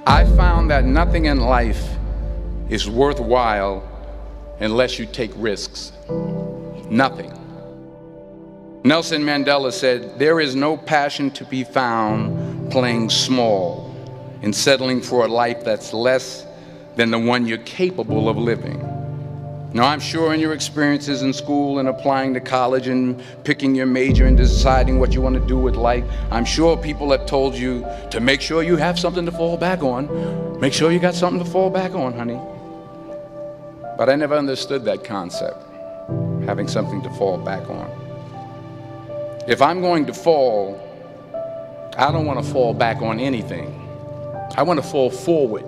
I found that nothing in life is worthwhile unless you take risks. Nothing. Nelson Mandela said, "There is no passion to be found playing small and settling for a life that's less than the one you're capable of living." Now, I'm sure in your experiences in school and applying to college and picking your major and deciding what you want to do with life, I'm sure people have told you to make sure you have something to fall back on. Make sure you got something to fall back on, honey. But I never understood that concept, having something to fall back on. If I'm going to fall, I don't want to fall back on anything. I want to fall forward.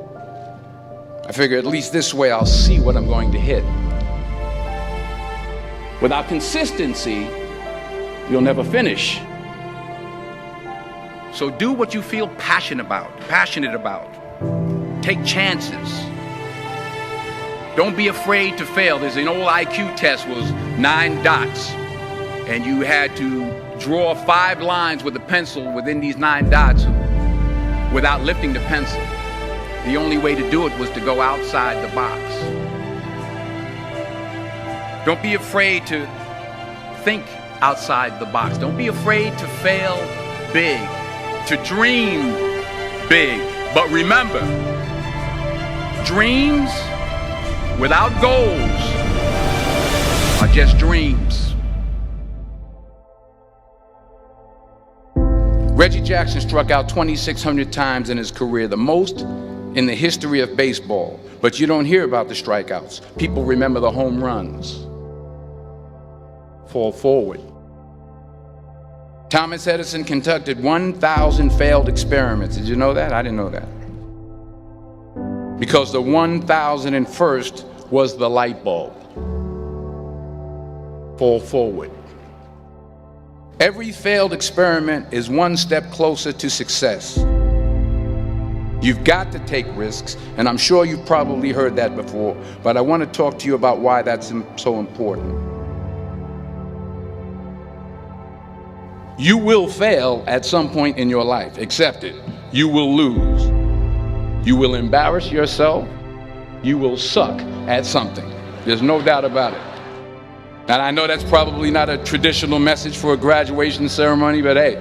I figure at least this way I'll see what I'm going to hit. Without consistency, you'll never finish. So do what you feel passionate about. Take chances. Don't be afraid to fail. There's an old IQ test, was 9 dots, and you had to draw 5 lines with a pencil within these 9 dots without lifting the pencil. The only way to do it was to go outside the box. Don't be afraid to think outside the box. Don't be afraid to fail big, to dream big. But remember, dreams without goals are just dreams. Reggie Jackson struck out 2,600 times in his career, the most in the history of baseball. But you don't hear about the strikeouts. People remember the home runs. Fall forward. Thomas Edison conducted 1,000 failed experiments. Did you know that? I didn't know that. Because the 1,001st was the light bulb. Fall forward. Every failed experiment is one step closer to success. You've got to take risks, and I'm sure you've probably heard that before, but I want to talk to you about why that's so important. You will fail at some point in your life. Accept it. You will lose. You will embarrass yourself. You will suck at something. There's no doubt about it. And I know that's probably not a traditional message for a graduation ceremony, but hey,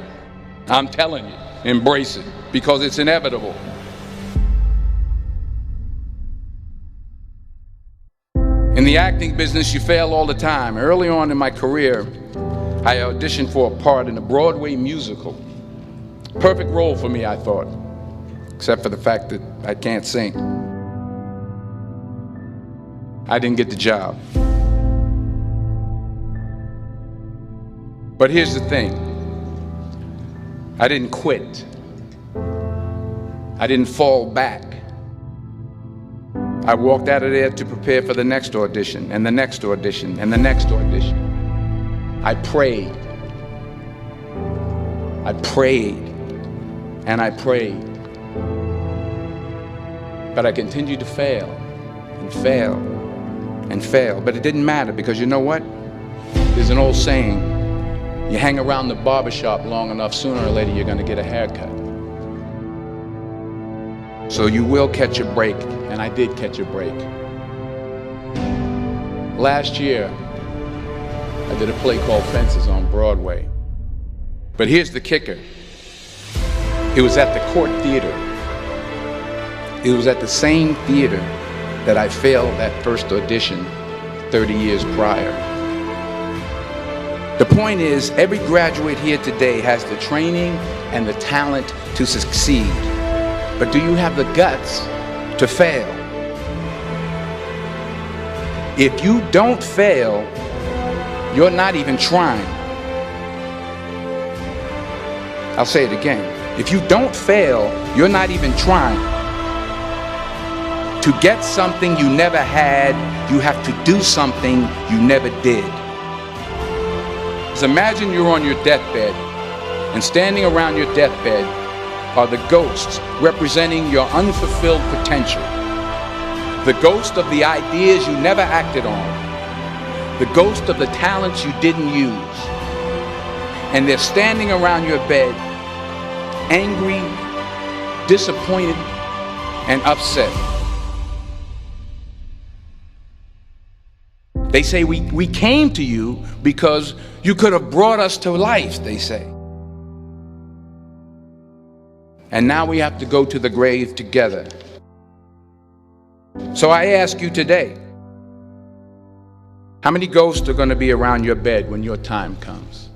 I'm telling you, embrace it, because it's inevitable. In the acting business, you fail all the time. Early on in my career, I auditioned for a part in a Broadway musical. Perfect role for me, I thought, except for the fact that I can't sing. I didn't get the job. But here's the thing. I didn't quit. I didn't fall back. I walked out of there to prepare for the next audition, and the next audition, and the next audition. I prayed. I prayed. And I prayed. But I continued to fail, and fail, and fail. But it didn't matter, because you know what? There's an old saying, you hang around the barbershop long enough, sooner or later you're going to get a haircut. So you will catch a break, and I did catch a break. Last year, I did a play called Fences on Broadway. But here's the kicker. It was at the Court Theater. It was at the same theater that I failed that first audition 30 years prior. The point is, every graduate here today has the training and the talent to succeed. But do you have the guts to fail? If you don't fail, you're not even trying. I'll say it again. If you don't fail, you're not even trying. To get something you never had, you have to do something you never did. So imagine you're on your deathbed, and standing around your deathbed are the ghosts representing your unfulfilled potential. The ghost of the ideas you never acted on. The ghost of the talents you didn't use. And they're standing around your bed, angry, disappointed and upset. They say we came to you because you could have brought us to life, they say. And now we have to go to the grave together. So I ask you today, how many ghosts are going to be around your bed when your time comes?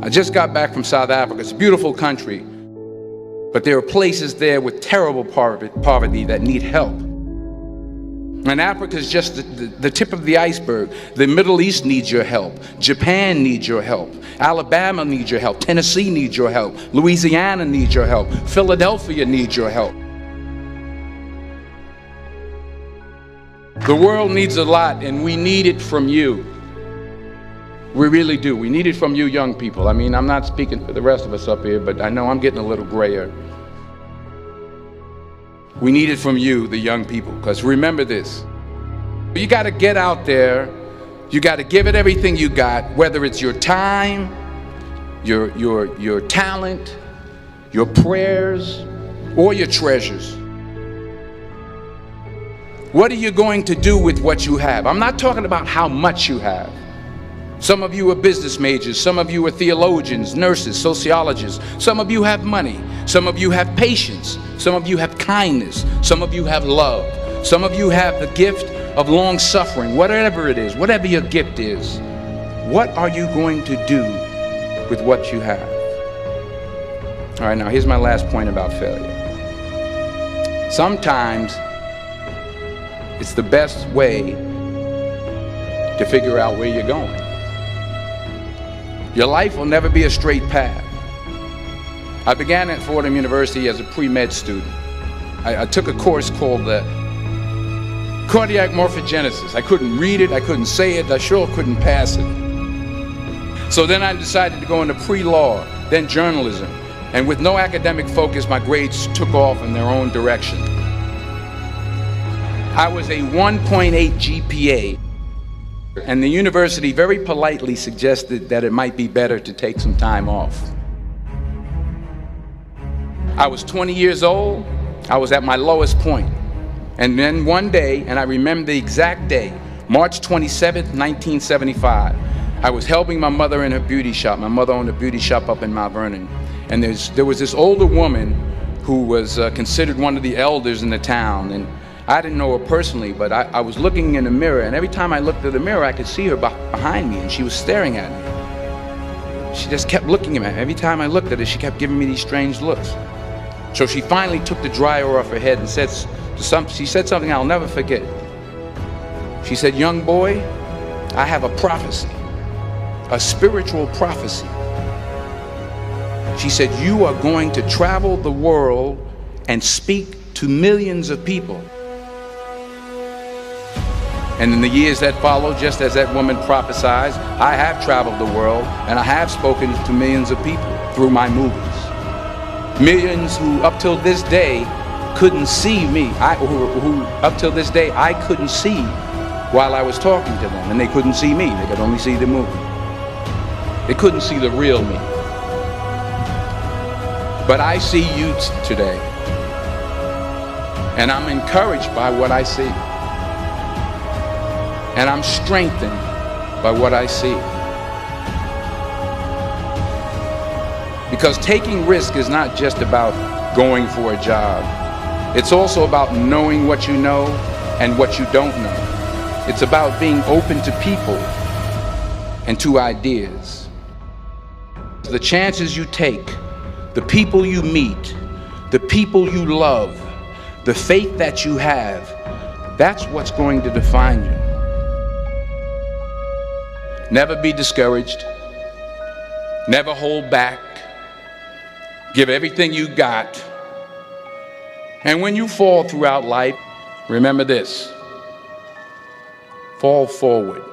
I just got back from South Africa. It's a beautiful country, but there are places there with terrible poverty that need help. And Africa is just the tip of the iceberg. The Middle East needs your help. Japan needs your help. Alabama needs your help. Tennessee needs your help. Louisiana needs your help. Philadelphia needs your help. The world needs a lot, and we need it from you. We really do. We need it from you young people. I mean, I'm not speaking for the rest of us up here, but I know I'm getting a little grayer. We need it from you, the young people, because remember this. You got to get out there. You got to give it everything you got, whether it's your time, your talent, your prayers, or your treasures. What are you going to do with what you have? I'm not talking about how much you have. Some of you are business majors, some of you are theologians, nurses, sociologists. Some of you have money, some of you have patience, some of you have kindness, some of you have love, some of you have the gift of long suffering. Whatever it is, whatever your gift is, what are you going to do with what you have? All right, now here's my last point about failure. Sometimes it's the best way to figure out where you're going. Your life will never be a straight path. I began at Fordham University as a pre-med student. I took a course called cardiac morphogenesis. I couldn't read it, I couldn't say it, I sure couldn't pass it. So then I decided to go into pre-law, then journalism. And with no academic focus, my grades took off in their own direction. I was a 1.8 GPA. And the university very politely suggested that it might be better to take some time off. I was 20 years old. I was at my lowest point. And then one day, and I remember the exact day, March 27th, 1975, I was helping my mother in her beauty shop. My mother owned a beauty shop up in Mount Vernon. And there was this older woman who was considered one of the elders in the town. And I didn't know her personally, but I was looking in the mirror, and every time I looked at the mirror, I could see her behind me, and she was staring at me. She just kept looking at me. Every time I looked at her, she kept giving me these strange looks. So she finally took the dryer off her head and she said something I'll never forget. She said, "Young boy, I have a prophecy, a spiritual prophecy." She said, "You are going to travel the world and speak to millions of people." And in the years that followed, just as that woman prophesied, I have traveled the world and I have spoken to millions of people through my movies. Millions who up till this day couldn't see me, who up till this day I couldn't see while I was talking to them, and they couldn't see me, they could only see the movie. They couldn't see the real me. But I see you today, and I'm encouraged by what I see. And I'm strengthened by what I see. Because taking risk is not just about going for a job. It's also about knowing what you know and what you don't know. It's about being open to people and to ideas. The chances you take, the people you meet, the people you love, the faith that you have, that's what's going to define you. Never be discouraged. Never hold back. Give everything you got. And when you fall throughout life, remember this: fall forward.